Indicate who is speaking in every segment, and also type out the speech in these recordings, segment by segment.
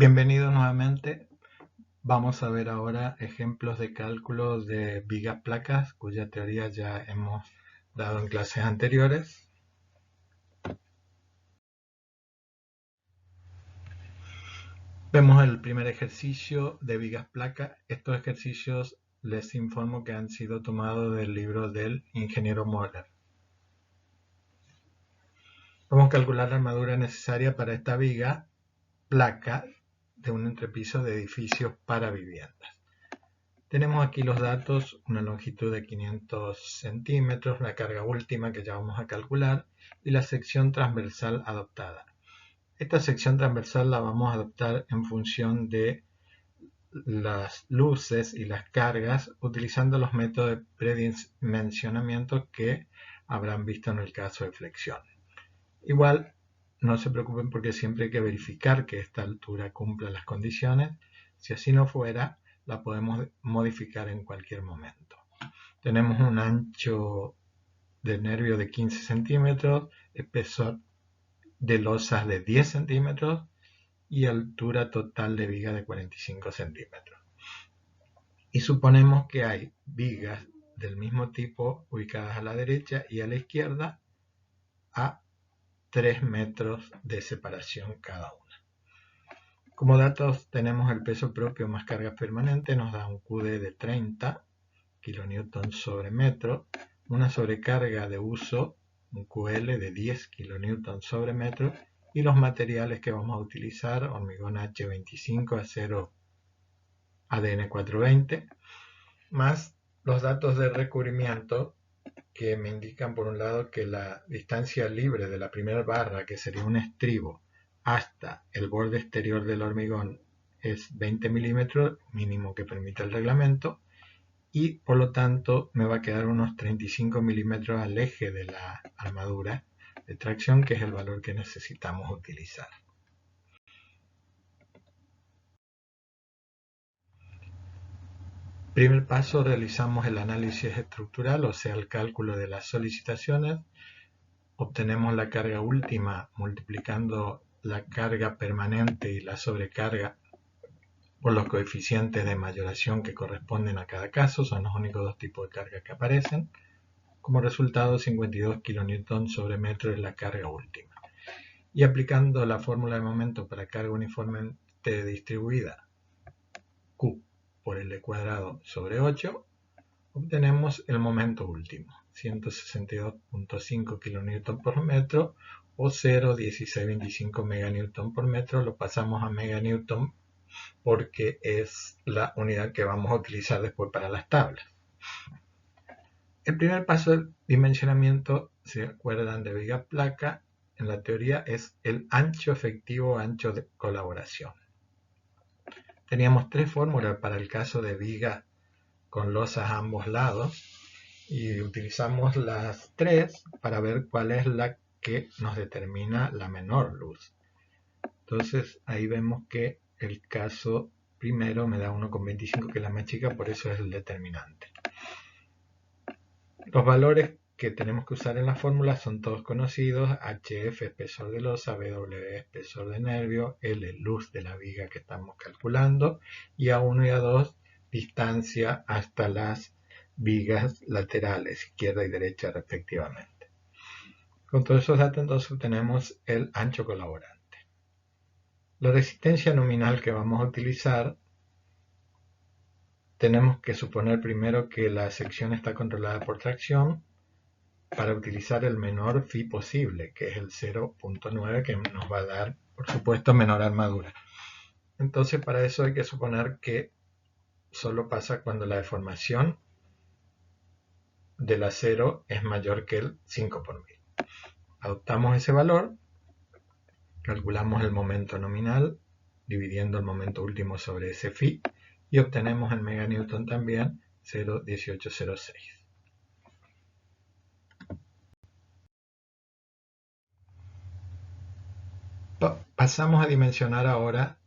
Speaker 1: Bienvenidos nuevamente. Vamos a ver ahora ejemplos de cálculo de vigas placas, cuya teoría ya hemos dado en clases anteriores. Vemos el primer ejercicio de vigas placas. Estos ejercicios les informo que han sido tomados del libro del ingeniero Moller. Vamos a calcular la armadura necesaria para esta viga placa de un entrepiso de edificios para viviendas. Tenemos aquí los datos, una longitud de 500 centímetros, la carga última que ya vamos a calcular y la sección transversal adoptada. Esta sección transversal la vamos a adoptar en función de las luces y las cargas utilizando los métodos de predimensionamiento que habrán visto en el caso de flexión. Igual, no se preocupen porque siempre hay que verificar que esta altura cumpla las condiciones. Si así no fuera, la podemos modificar en cualquier momento. Tenemos un ancho de nervio de 15 centímetros, espesor de losas de 10 centímetros y altura total de viga de 45 centímetros. Y suponemos que hay vigas del mismo tipo ubicadas a la derecha y a la izquierda a 3 metros de separación cada una. Como datos tenemos el peso propio más carga permanente, nos da un QD de 30 kN sobre metro, una sobrecarga de uso, un QL de 10 kN sobre metro, y los materiales que vamos a utilizar, hormigón H25, acero ADN 420, más los datos de recubrimiento que me indican por un lado que la distancia libre de la primera barra, que sería un estribo, hasta el borde exterior del hormigón es 20 milímetros, mínimo que permite el reglamento, y por lo tanto me va a quedar unos 35 milímetros al eje de la armadura de tracción, que es el valor que necesitamos utilizar. Primer paso, realizamos el análisis estructural, o sea, el cálculo de las solicitaciones. Obtenemos la carga última multiplicando la carga permanente y la sobrecarga por los coeficientes de mayoración que corresponden a cada caso. Son los únicos dos tipos de carga que aparecen. Como resultado, 52 kN sobre metro es la carga última. Y aplicando la fórmula de momento para carga uniformemente distribuida, Q por L cuadrado sobre 8, obtenemos el momento último, 162.5 kN por metro o 0,1625 MN por metro. Lo pasamos a meganewton porque es la unidad que vamos a utilizar después para las tablas. El primer paso del dimensionamiento, si acuerdan de viga placa, en la teoría es el ancho efectivo o ancho de colaboración. Teníamos tres fórmulas para el caso de viga con losas a ambos lados y utilizamos las tres para ver cuál es la que nos determina la menor luz. Entonces ahí vemos que el caso primero me da 1,25, que es la más chica, por eso es el determinante. Los valores que tenemos que usar en la fórmula son todos conocidos: HF espesor de losa, BW espesor de nervio, L luz de la viga que estamos calculando, y A1 y A2 distancia hasta las vigas laterales, izquierda y derecha respectivamente. Con todos esos datos entonces obtenemos el ancho colaborante. La resistencia nominal que vamos a utilizar, tenemos que suponer primero que la sección está controlada por tracción para utilizar el menor phi posible, que es el 0.9, que nos va a dar, por supuesto, menor armadura. Entonces, para eso hay que suponer que solo pasa cuando la deformación del acero es mayor que el 5 por 1000. Adoptamos ese valor, calculamos el momento nominal, dividiendo el momento último sobre ese phi, y obtenemos en meganewton también 0,1806. Pasamos a dimensionar ahora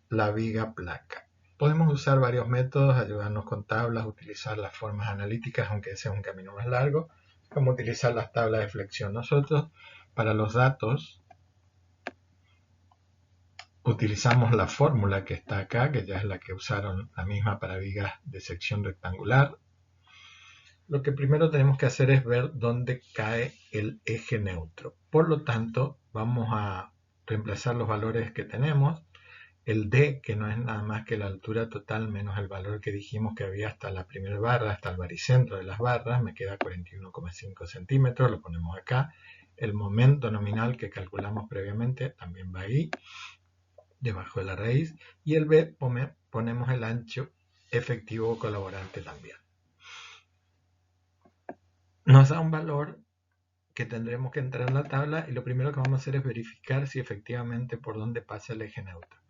Speaker 1: la viga placa. Podemos usar varios métodos, ayudarnos con tablas, utilizar las formas analíticas, aunque ese es un camino más largo, como utilizar las tablas de flexión. Nosotros, para los datos, utilizamos la fórmula que está acá, que ya es la que usaron la misma para vigas de sección rectangular. Lo que primero tenemos que hacer es ver dónde cae el eje neutro. Por lo tanto, vamos a reemplazar los valores que tenemos. El D, que no es nada más que la altura total menos el valor que dijimos que había hasta la primera barra, hasta el baricentro de las barras, me queda 41,5 centímetros, lo ponemos acá. El momento nominal que calculamos previamente también va ahí, debajo de la raíz. Y el B, ponemos el ancho efectivo colaborante también. Nos da un valor que tendremos que entrar en la tabla y lo primero que vamos a hacer es verificar si efectivamente por dónde pasa el eje neutro.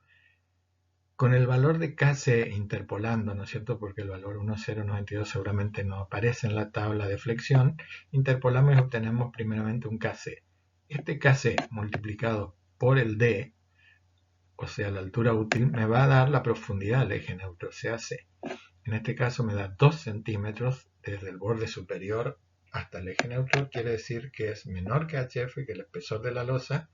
Speaker 1: Con el valor de KC interpolando, ¿no es cierto? Porque el valor 1092 seguramente no aparece en la tabla de flexión, interpolamos y obtenemos primeramente un KC. Este KC multiplicado por el D, o sea la altura útil, me va a dar la profundidad del eje neutro, o sea C. En este caso me da 2 centímetros desde el borde superior hasta el eje neutro, quiere decir que es menor que HF, que el espesor de la losa,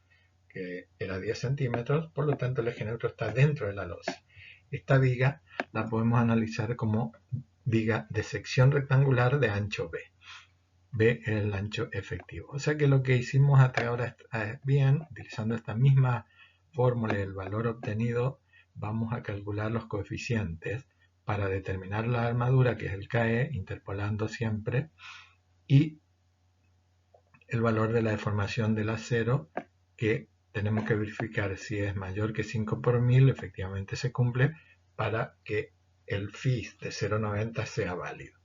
Speaker 1: que era 10 centímetros, por lo tanto el eje neutro está dentro de la losa. Esta viga la podemos analizar como viga de sección rectangular de ancho B. B es el ancho efectivo. O sea que lo que hicimos hasta ahora es bien, utilizando esta misma fórmula y el valor obtenido, vamos a calcular los coeficientes para determinar la armadura, que es el KE, interpolando siempre, y el valor de la deformación del acero, que tenemos que verificar si es mayor que 5 por 1000, efectivamente se cumple, para que el phi de 0,90 sea válido.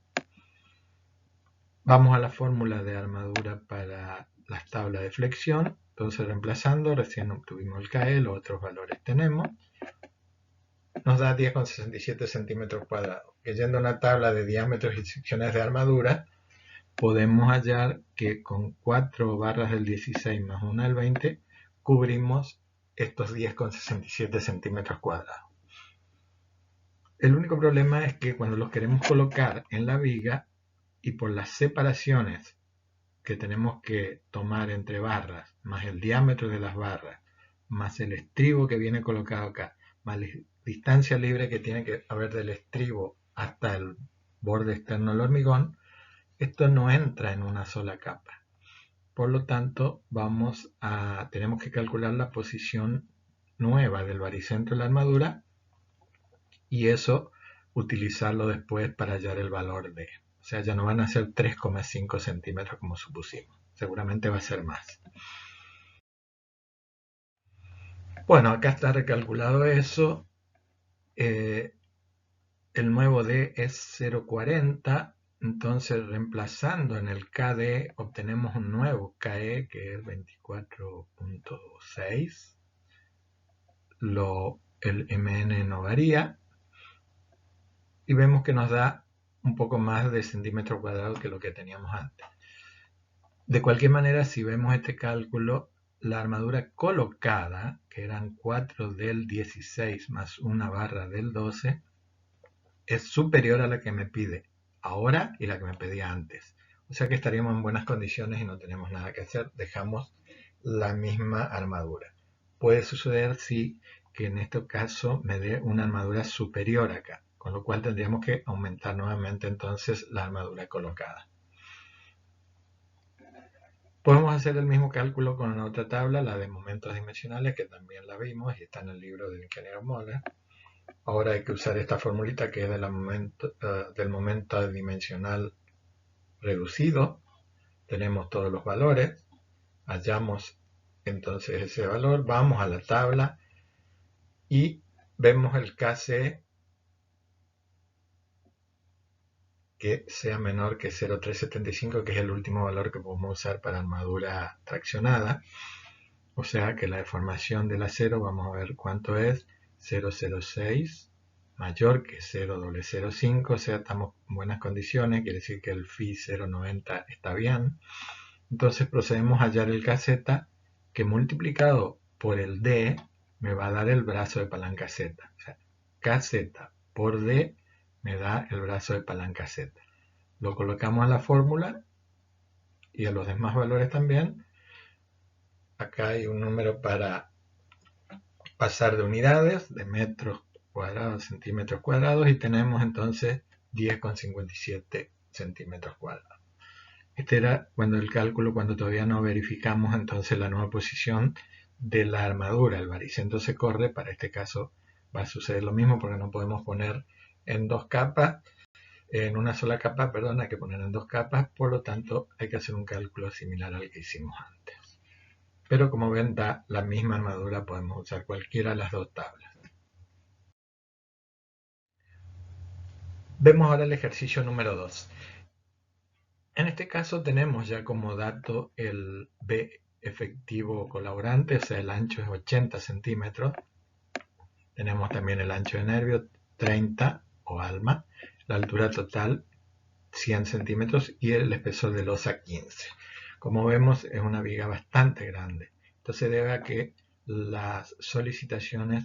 Speaker 1: Vamos a la fórmula de armadura para las tablas de flexión. Entonces, reemplazando, recién obtuvimos el KE, los otros valores tenemos. Nos da 10,67 centímetros cuadrados. Que yendo a una tabla de diámetros y secciones de armadura, podemos hallar que con 4 barras del 16 más una del 20, cubrimos estos 10,67 centímetros cuadrados. El único problema es que cuando los queremos colocar en la viga y por las separaciones que tenemos que tomar entre barras, más el diámetro de las barras, más el estribo que viene colocado acá, más la distancia libre que tiene que haber del estribo hasta el borde externo del hormigón, esto no entra en una sola capa. Por lo tanto, tenemos que calcular la posición nueva del baricentro de la armadura y eso utilizarlo después para hallar el valor de. O sea, ya no van a ser 3,5 centímetros como supusimos. Seguramente va a ser más. Bueno, acá está recalculado eso. El nuevo D es 0,40. Entonces, reemplazando en el KD, obtenemos un nuevo KE que es 24,6. El MN no varía. Y vemos que nos da un poco más de centímetro cuadrado que lo que teníamos antes. De cualquier manera, si vemos este cálculo, la armadura colocada, que eran 4 del 16 más una barra del 12, es superior a la que me pide ahora y la que me pedía antes. O sea que estaríamos en buenas condiciones y no tenemos nada que hacer. Dejamos la misma armadura. Puede suceder, sí, que en este caso me dé una armadura superior acá, con lo cual tendríamos que aumentar nuevamente entonces la armadura colocada. Podemos hacer el mismo cálculo con una otra tabla, la de momentos dimensionales, que también la vimos y está en el libro del ingeniero Moller. Ahora hay que usar esta formulita que es del momento dimensional reducido. Tenemos todos los valores, hallamos entonces ese valor, vamos a la tabla y vemos el KC que sea menor que 0,375, que es el último valor que podemos usar para armadura traccionada. O sea que la deformación del acero, vamos a ver cuánto es, 0,06, mayor que 0,005, o sea, estamos en buenas condiciones, quiere decir que el phi 0,90 está bien. Entonces procedemos a hallar el KZ, que multiplicado por el D me va a dar el brazo de palanca Z. O sea, KZ por D me da el brazo de palanca Z. Lo colocamos en la fórmula y a los demás valores también. Acá hay un número para pasar de unidades, de metros cuadrados, centímetros cuadrados, y tenemos entonces 10,57 centímetros cuadrados. Este era cuando el cálculo, cuando todavía no verificamos entonces la nueva posición de la armadura. El baricentro se corre, para este caso va a suceder lo mismo porque no podemos poner en dos capas, en una sola capa, perdón, hay que poner en dos capas, por lo tanto hay que hacer un cálculo similar al que hicimos antes. Pero como ven, da la misma armadura, podemos usar cualquiera de las dos tablas. Vemos ahora el ejercicio número 2. En este caso tenemos ya como dato el B efectivo colaborante, o sea, el ancho es 80 centímetros. Tenemos también el ancho de nervio 30 o alma, la altura total 100 centímetros y el espesor de losa 15. Como vemos, es una viga bastante grande. Esto se debe a que las solicitaciones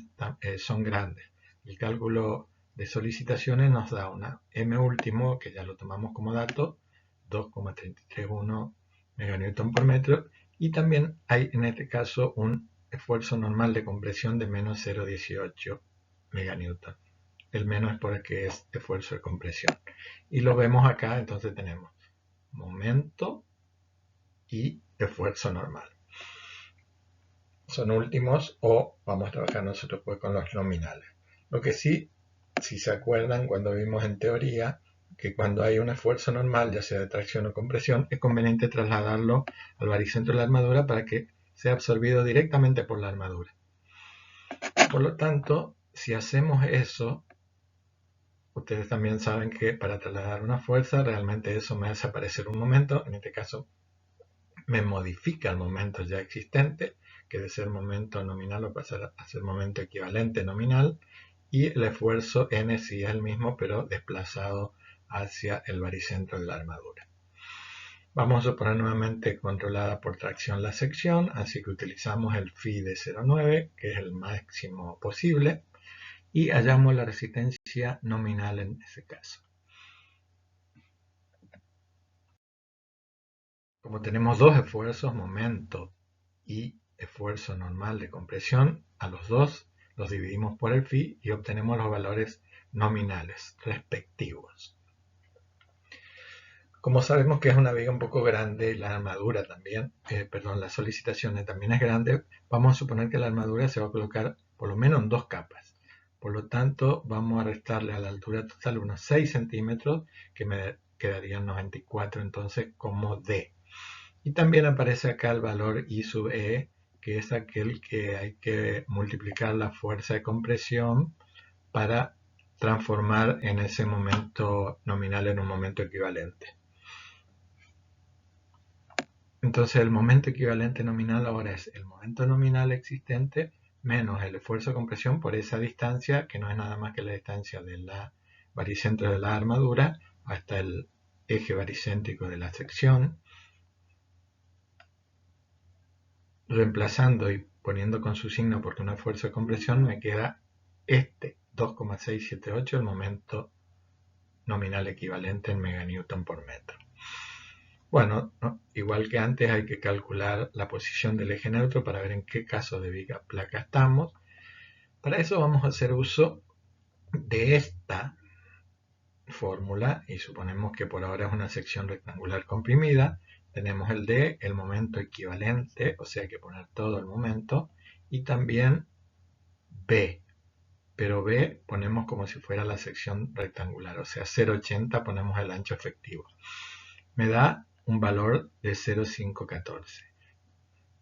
Speaker 1: son grandes. El cálculo de solicitaciones nos da una M último, que ya lo tomamos como dato, 2,331 meganewton por metro, y también hay en este caso un esfuerzo normal de compresión de menos 0,18 meganewton. El menos es porque es esfuerzo de compresión. Y lo vemos acá, entonces tenemos momento y esfuerzo normal. Son últimos o vamos a trabajar nosotros pues con los nominales. Lo que sí, si se acuerdan cuando vimos en teoría, que cuando hay un esfuerzo normal, ya sea de tracción o compresión, es conveniente trasladarlo al baricentro de la armadura para que sea absorbido directamente por la armadura. Por lo tanto, si hacemos eso, ustedes también saben que para trasladar una fuerza, realmente eso me hace aparecer un momento, en este caso me modifica el momento ya existente, que de ser momento nominal va a pasar a ser momento equivalente nominal, y el esfuerzo N sí es el mismo, pero desplazado hacia el baricentro de la armadura. Vamos a suponer nuevamente controlada por tracción la sección, así que utilizamos el phi de 0,9, que es el máximo posible, y hallamos la resistencia nominal en ese caso. Como tenemos dos esfuerzos, momento y esfuerzo normal de compresión, a los dos los dividimos por el phi y obtenemos los valores nominales respectivos. Como sabemos que es una viga un poco grande, la armadura también, las solicitaciones también es grande, vamos a suponer que la armadura se va a colocar por lo menos en dos capas. Por lo tanto, vamos a restarle a la altura total unos 6 centímetros, que me quedarían 94 entonces como D. Y también aparece acá el valor I sub E, que es aquel que hay que multiplicar la fuerza de compresión para transformar en ese momento nominal en un momento equivalente. Entonces el momento equivalente nominal ahora es el momento nominal existente menos el esfuerzo de compresión por esa distancia, que no es nada más que la distancia del baricentro de la armadura hasta el eje baricéntrico de la sección. Reemplazando y poniendo con su signo porque un esfuerzo de compresión, me queda este 2,678, el momento nominal equivalente en meganewton por metro. Bueno, igual que antes hay que calcular la posición del eje neutro para ver en qué caso de viga placa estamos. Para eso vamos a hacer uso de esta fórmula y suponemos que por ahora es una sección rectangular comprimida. Tenemos el D, el momento equivalente, o sea hay que poner todo el momento, y también B, pero B ponemos como si fuera la sección rectangular, o sea 0,80 ponemos el ancho efectivo. Me da un valor de 0,514.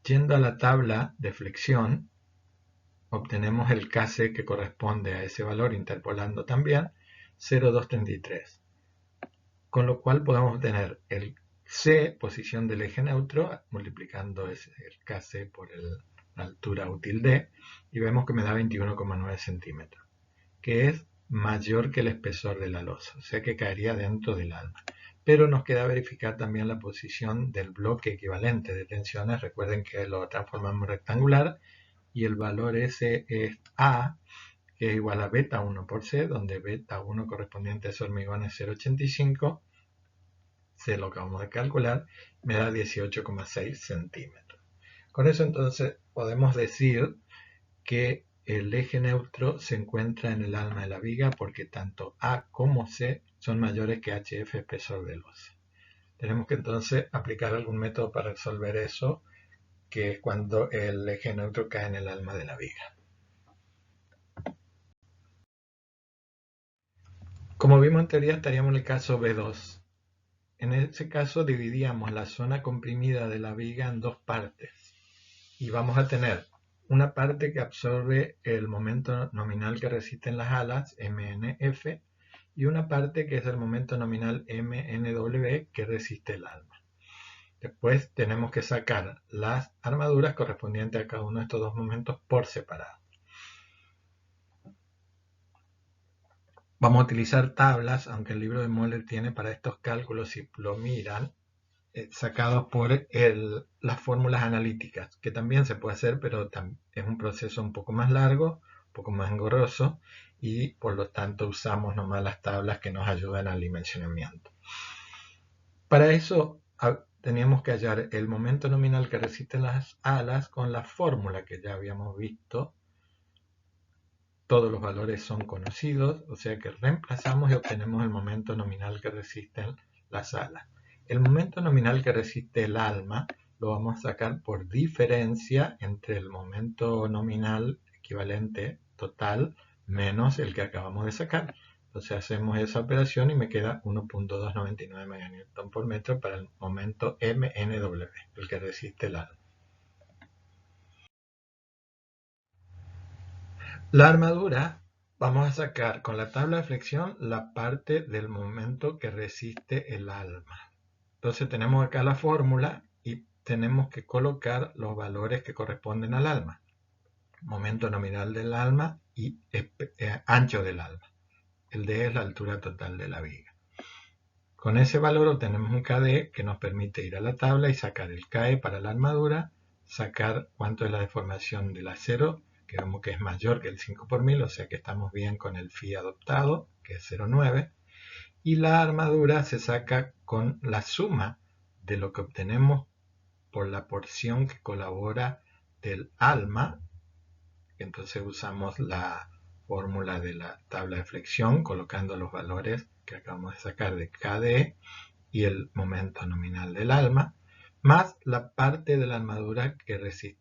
Speaker 1: Yendo a la tabla de flexión, obtenemos el Kc que corresponde a ese valor, interpolando también 0,233. Con lo cual podemos obtener el C, posición del eje neutro, multiplicando el Kc por la altura útil D, y vemos que me da 21,9 centímetros, que es mayor que el espesor de la losa, o sea que caería dentro del alma. Pero nos queda verificar también la posición del bloque equivalente de tensiones. Recuerden que lo transformamos en rectangular y el valor ese es A, que es igual a beta 1 por C, donde beta 1 correspondiente a ese hormigón es 0,85. C lo acabamos de calcular, me da 18,6 centímetros. Con eso entonces podemos decir que el eje neutro se encuentra en el alma de la viga porque tanto A como C son mayores que HF espesor de losa. Tenemos que entonces aplicar algún método para resolver eso, que es cuando el eje neutro cae en el alma de la viga. Como vimos en teoría, estaríamos en el caso B2. En ese caso dividíamos la zona comprimida de la viga en dos partes y vamos a tener una parte que absorbe el momento nominal que resisten las alas, MNF, y una parte que es el momento nominal MNW que resiste el alma. Después tenemos que sacar las armaduras correspondientes a cada uno de estos dos momentos por separado. Vamos a utilizar tablas, aunque el libro de Moller tiene para estos cálculos, si lo miran, sacados por las fórmulas analíticas, que también se puede hacer, pero es un proceso un poco más largo, un poco más engorroso, y por lo tanto usamos nomás las tablas que nos ayudan al dimensionamiento. Para eso teníamos que hallar el momento nominal que resisten las alas con la fórmula que ya habíamos visto. Todos los valores son conocidos, o sea que reemplazamos y obtenemos el momento nominal que resisten las alas. El momento nominal que resiste el alma lo vamos a sacar por diferencia entre el momento nominal equivalente total menos el que acabamos de sacar. Entonces hacemos esa operación y me queda 1.299 MN por metro para el momento MNW, el que resiste el alma. La armadura, vamos a sacar con la tabla de flexión la parte del momento que resiste el alma. Entonces tenemos acá la fórmula y tenemos que colocar los valores que corresponden al alma. Momento nominal del alma y ancho del alma. El D es la altura total de la viga. Con ese valor obtenemos un KD que nos permite ir a la tabla y sacar el KE para la armadura, sacar cuánto es la deformación del acero, que vemos que es mayor que el 5 por 1000, o sea que estamos bien con el phi adoptado, que es 0,9, y la armadura se saca con la suma de lo que obtenemos por la porción que colabora del alma. Entonces usamos la fórmula de la tabla de flexión colocando los valores que acabamos de sacar de KD y el momento nominal del alma, más la parte de la armadura que resiste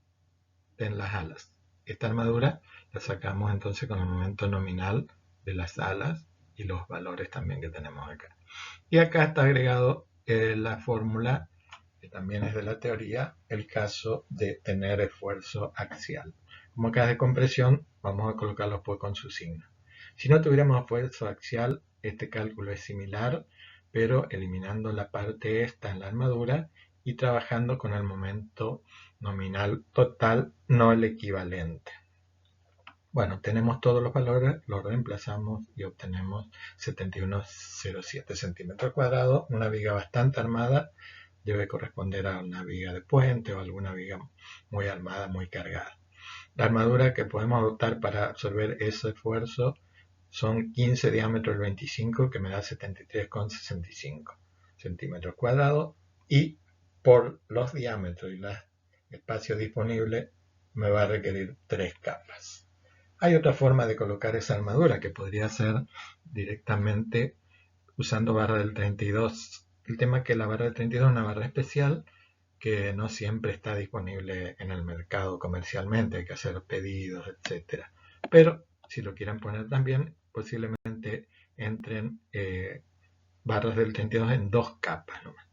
Speaker 1: en las alas. Esta armadura la sacamos entonces con el momento nominal de las alas y los valores también que tenemos acá. Y acá está agregado la fórmula, que también es de la teoría, el caso de tener esfuerzo axial. Como acá es de compresión, vamos a colocarlos con su signo. Si no tuviéramos esfuerzo axial, este cálculo es similar, pero eliminando la parte esta en la armadura y trabajando con el momento nominal total, no el equivalente. Bueno, tenemos todos los valores, los reemplazamos y obtenemos 71,07 centímetros cuadrados. Una viga bastante armada debe corresponder a una viga de puente o alguna viga muy armada, muy cargada. La armadura que podemos adoptar para absorber ese esfuerzo son 15 diámetros del 25, que me da 73,65 centímetros cuadrados, y por los diámetros y los espacios disponibles me va a requerir 3 capas. Hay otra forma de colocar esa armadura que podría ser directamente usando barra del 32. El tema es que la barra del 32 es una barra especial que no siempre está disponible en el mercado comercialmente, hay que hacer pedidos, etc. Pero si lo quieren poner también, posiblemente entren barras del 32 en 2 capas nomás.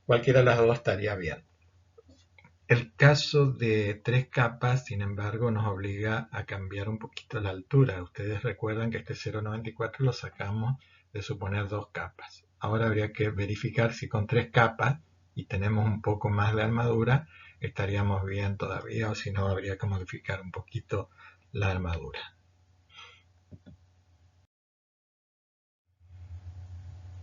Speaker 1: Cualquiera de las dos estaría bien. El caso de 3 capas, sin embargo, nos obliga a cambiar un poquito la altura. Ustedes recuerdan que este 0,94 lo sacamos de suponer 2 capas. Ahora habría que verificar si con 3 capas y tenemos un poco más de armadura, estaríamos bien todavía, o si no, habría que modificar un poquito la armadura.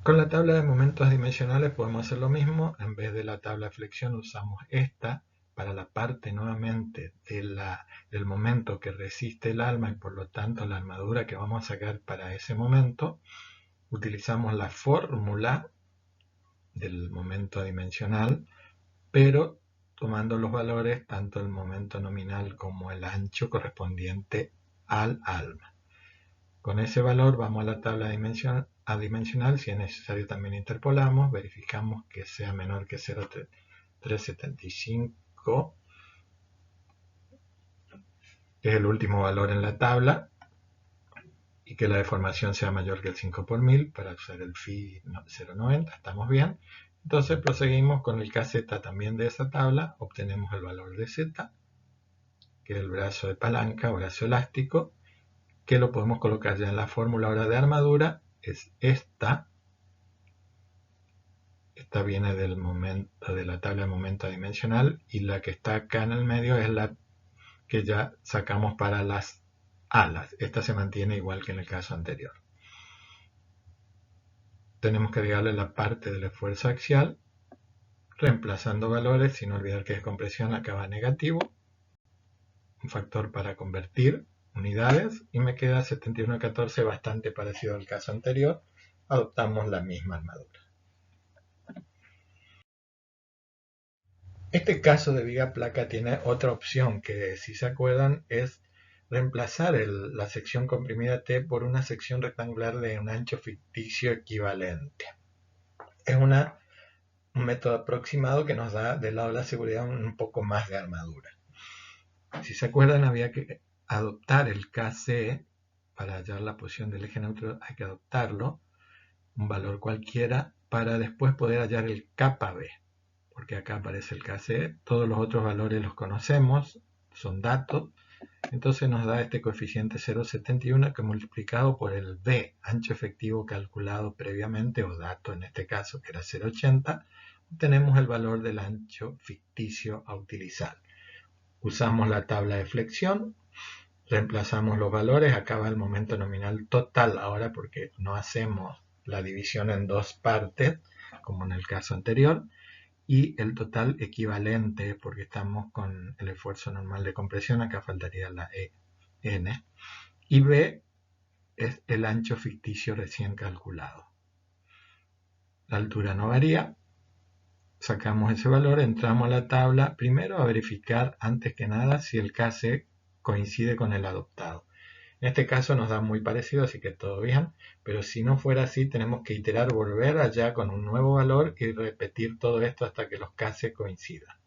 Speaker 1: Con la tabla de momentos dimensionales podemos hacer lo mismo. En vez de la tabla de flexión usamos esta para la parte nuevamente del momento que resiste el alma y por lo tanto la armadura que vamos a sacar para ese momento. Utilizamos la fórmula del momento dimensional, pero tomando los valores tanto el momento nominal como el ancho correspondiente al alma. Con ese valor vamos a la tabla adimensional, si es necesario también interpolamos, verificamos que sea menor que 0,375, que es el último valor en la tabla, y que la deformación sea mayor que el 5 por 1000 para usar el phi 0,90, estamos bien. Entonces proseguimos con el kz también de esa tabla, obtenemos el valor de z, que es el brazo de palanca o brazo elástico, que lo podemos colocar ya en la fórmula ahora de armadura, es esta viene del momento, de la tabla de momento adimensional, y la que está acá en el medio es la que ya sacamos para las alas. Esta se mantiene igual que en el caso anterior. Tenemos que agregarle la parte del esfuerzo axial, reemplazando valores, sin olvidar que de compresión acaba negativo, un factor para convertir unidades, y me queda 71,14, bastante parecido al caso anterior. Adoptamos la misma armadura. Este caso de viga placa tiene otra opción que, si se acuerdan, es reemplazar la sección comprimida T por una sección rectangular de un ancho ficticio equivalente. Es un método aproximado que nos da del lado de la seguridad un poco más de armadura. Si se acuerdan, había que adoptar el KC para hallar la posición del eje neutro, hay que adoptarlo, un valor cualquiera, para después poder hallar el KB, porque acá aparece el KC, todos los otros valores los conocemos, son datos, entonces nos da este coeficiente 0,71 que multiplicado por el B, ancho efectivo calculado previamente, o dato en este caso, que era 0,80, obtenemos el valor del ancho ficticio a utilizar. Usamos la tabla de flexión, reemplazamos los valores, acá va el momento nominal total ahora porque no hacemos la división en dos partes, como en el caso anterior, y el total equivalente, porque estamos con el esfuerzo normal de compresión, acá faltaría la EN, y B es el ancho ficticio recién calculado. La altura no varía, sacamos ese valor, entramos a la tabla, primero a verificar antes que nada si el KC coincide con el adoptado. En este caso nos da muy parecido, así que todo bien, pero si no fuera así tenemos que iterar, volver allá con un nuevo valor y repetir todo esto hasta que los KC coincidan.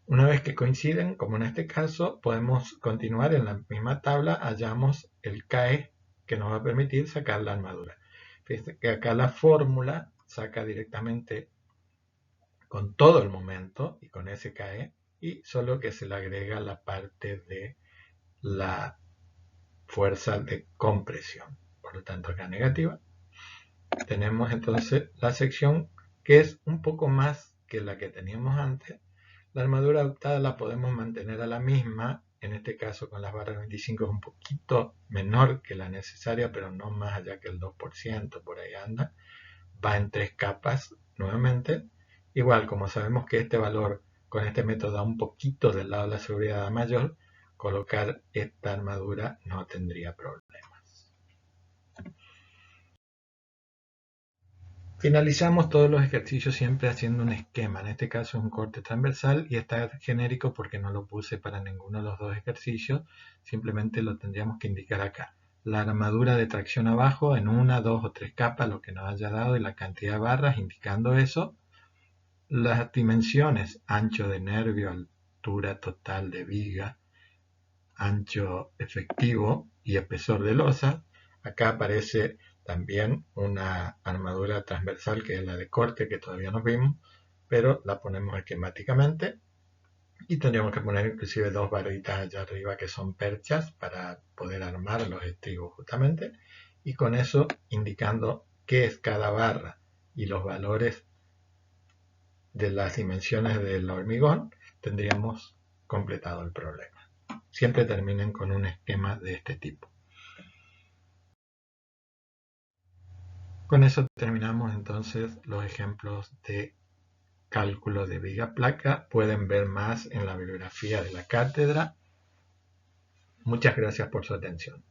Speaker 1: Una vez que coinciden, como en este caso, podemos continuar en la misma tabla, hallamos el KE que nos va a permitir sacar la armadura. Fíjense que acá la fórmula saca directamente con todo el momento y con ese KE, y solo que se le agrega la parte de la fuerza de compresión, por lo tanto acá negativa. Tenemos entonces la sección que es un poco más que la que teníamos antes. La armadura adoptada la podemos mantener a la misma, en este caso con las barras 25 es un poquito menor que la necesaria, pero no más allá que el 2%, por ahí anda. Va en 3 capas nuevamente. Igual, como sabemos que este valor con este método da un poquito del lado de la seguridad mayor, colocar esta armadura no tendría problemas. Finalizamos todos los ejercicios siempre haciendo un esquema. En este caso es un corte transversal y está genérico porque no lo puse para ninguno de los dos ejercicios. Simplemente lo tendríamos que indicar acá. La armadura de tracción abajo en 1, 2 o 3 capas, lo que nos haya dado, y la cantidad de barras indicando eso. Las dimensiones, ancho de nervio, altura total de viga, ancho efectivo y espesor de losa. Acá aparece también una armadura transversal que es la de corte, que todavía no vimos, pero la ponemos esquemáticamente, y tendríamos que poner inclusive dos barritas allá arriba que son perchas para poder armar los estribos justamente, y con eso indicando qué es cada barra y los valores de las dimensiones del hormigón, tendríamos completado el problema. Siempre terminen con un esquema de este tipo. Con eso terminamos entonces los ejemplos de cálculo de viga placa. Pueden ver más en la bibliografía de la cátedra. Muchas gracias por su atención.